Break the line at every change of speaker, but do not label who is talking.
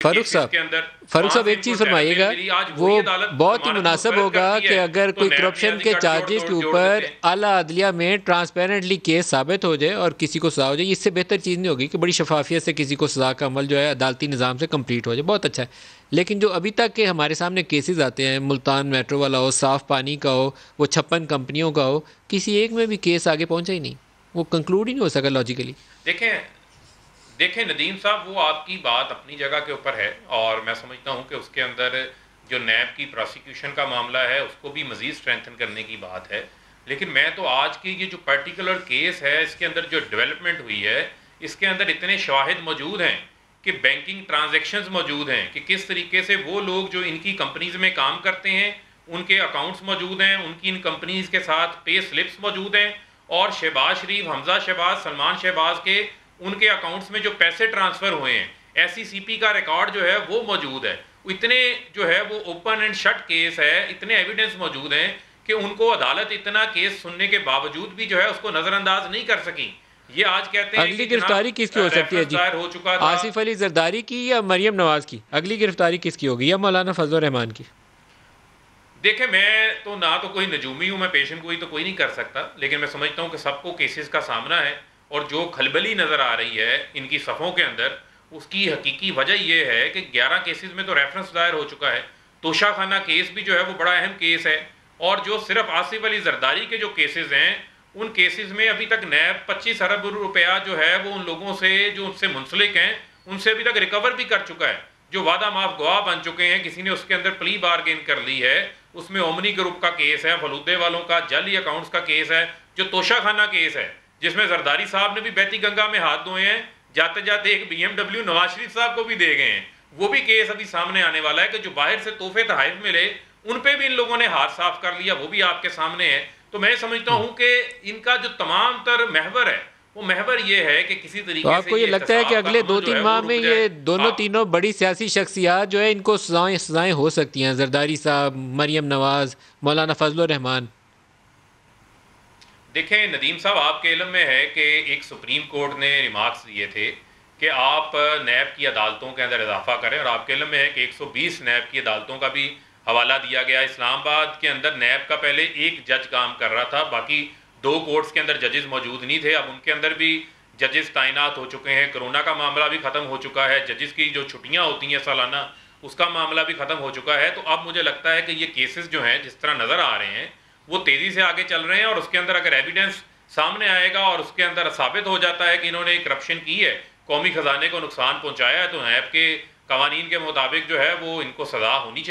फारूक साहब एक चीज़ फरमाइएगा, वो बहुत ही मुनासिब होगा कि अगर कोई करप्शन के चार्जेस के ऊपर आला अदलिया में ट्रांसपेरेंटली केस साबित हो जाए और किसी को सजा हो जाए, इससे बेहतर चीज़ नहीं होगी कि बड़ी शफाफियत से किसी को सजा का अमल जो है अदालती निज़ाम से कंप्लीट हो जाए। बहुत अच्छा है। लेकिन जो अभी तक के हमारे सामने केसेस आते हैं, मुल्तान मेट्रो वाला हो, साफ़ पानी का हो, वो 56 कंपनियों का हो, किसी एक में भी केस आगे पहुँचा ही नहीं, वो कंक्लूड ही नहीं हो सका लॉजिकली।
देखें नदीम साहब, वो आपकी बात अपनी जगह के ऊपर है और मैं समझता हूँ कि उसके अंदर जो नैब की प्रोसिक्यूशन का मामला है उसको भी मज़ीद स्ट्रेंथन करने की बात है। लेकिन मैं तो आज की ये जो पर्टिकुलर केस है इसके अंदर जो डेवलपमेंट हुई है, इसके अंदर इतने शवाहिद मौजूद हैं कि बैंकिंग ट्रांजेक्शन्स मौजूद हैं कि किस तरीके से वो लोग जो इनकी कंपनीज़ में काम करते हैं उनके अकाउंट्स मौजूद हैं, उनकी इन कंपनीज़ के साथ पे स्लिप्स मौजूद हैं और शहबाज शरीफ, हमजा शहबाज, सलमान शहबाज के उनके अकाउंट्स में जो पैसे ट्रांसफ़र हुए हैं SECP का रिकॉर्ड जो है वो मौजूद है। इतने जो है वो ओपन एंड शट केस है, इतने एविडेंस मौजूद हैं कि उनको अदालत इतना केस सुनने के बावजूद भी जो है उसको नज़रअंदाज नहीं कर सकी। ये आज कहते हैं
अगली गिरफ्तारी किसकी हो सकती है जी?
हो चुका था
आसिफ अली जरदारी की या मरियम नवाज की? अगली गिरफ्तारी किसकी होगी, या मौलाना फजल रहमान की?
देखें, मैं तो ना तो कोई नजूमी हूँ, मैं पेशन गोई तो कोई नहीं कर सकता, लेकिन मैं समझता हूँ कि सबको केसेस का सामना है और जो खलबली नज़र आ रही है इनकी सफ़ों के अंदर, उसकी हकीकी वजह यह है कि 11 केसेस में तो रेफरेंस दायर हो चुका है। तोशा खाना केस भी जो है वो बड़ा अहम केस है और जो सिर्फ आसिफ अली जरदारी के जो केसेस हैं उन केसेस में अभी तक नैब 25 अरब रुपया जो है वो उन लोगों से जो उनसे मुंसलिक हैं उनसे अभी तक रिकवर भी कर चुका है, जो वादा माफ गवाह बन चुके हैं। किसी ने उसके अंदर प्ली बारगेन कर ली है, उसमें ओमनी ग्रुप का केस है, फलूदे वालों का जाली अकाउंट्स का केस है, जो तोशा खाना केस है जिसमें जरदारी साहब ने भी बहती गंगा में हाथ धोए हैं, जाते जाते एक BMW नवाज शरीफ साहब को भी दे गए हैं। वो भी केस अभी सामने आने वाला है कि जो बाहर से तोहफे तहफ़ मिले उन पे भी इन लोगों ने हाथ साफ कर लिया, वो भी आपके सामने है। तो मैं समझता हूँ कि इनका जो तमाम तर महवर है वो महवर ये है कि किसी तरीके
तो आपको ये लगता है कि अगले 2-3 माह में ये दोनों तीनों बड़ी सियासी शख्सियात जो है इनको सजाएं हो सकती हैं, जरदारी साहब, मरियम नवाज, मौलाना फजल रहमान?
देखें नदीम साहब, आपके इल्म में है कि एक सुप्रीम कोर्ट ने रिमार्क्स दिए थे कि आप नैब की अदालतों के अंदर इजाफा करें और आपके इल्म में है कि 120 नैब की अदालतों का भी हवाला दिया गया। इस्लामाबाद के अंदर नैब का पहले एक जज काम कर रहा था, बाकी 2 कोर्ट्स के अंदर जजेस मौजूद नहीं थे। अब उनके अंदर भी जजेस तैनात हो चुके हैं। कोरोना का मामला भी ख़त्म हो चुका है, जजेस की जो छुट्टियां होती हैं सालाना उसका मामला भी ख़त्म हो चुका है। तो अब मुझे लगता है कि ये केसेस जो हैं जिस तरह नज़र आ रहे हैं वो तेज़ी से आगे चल रहे हैं और उसके अंदर अगर एविडेंस सामने आएगा और उसके अंदर साबित हो जाता है कि इन्होंने करप्शन की है, कौमी ख़जाने को नुकसान पहुँचाया है, तो नैब के कवानीन के मुताबिक जो है वो इनको सज़ा होनी चाहिए।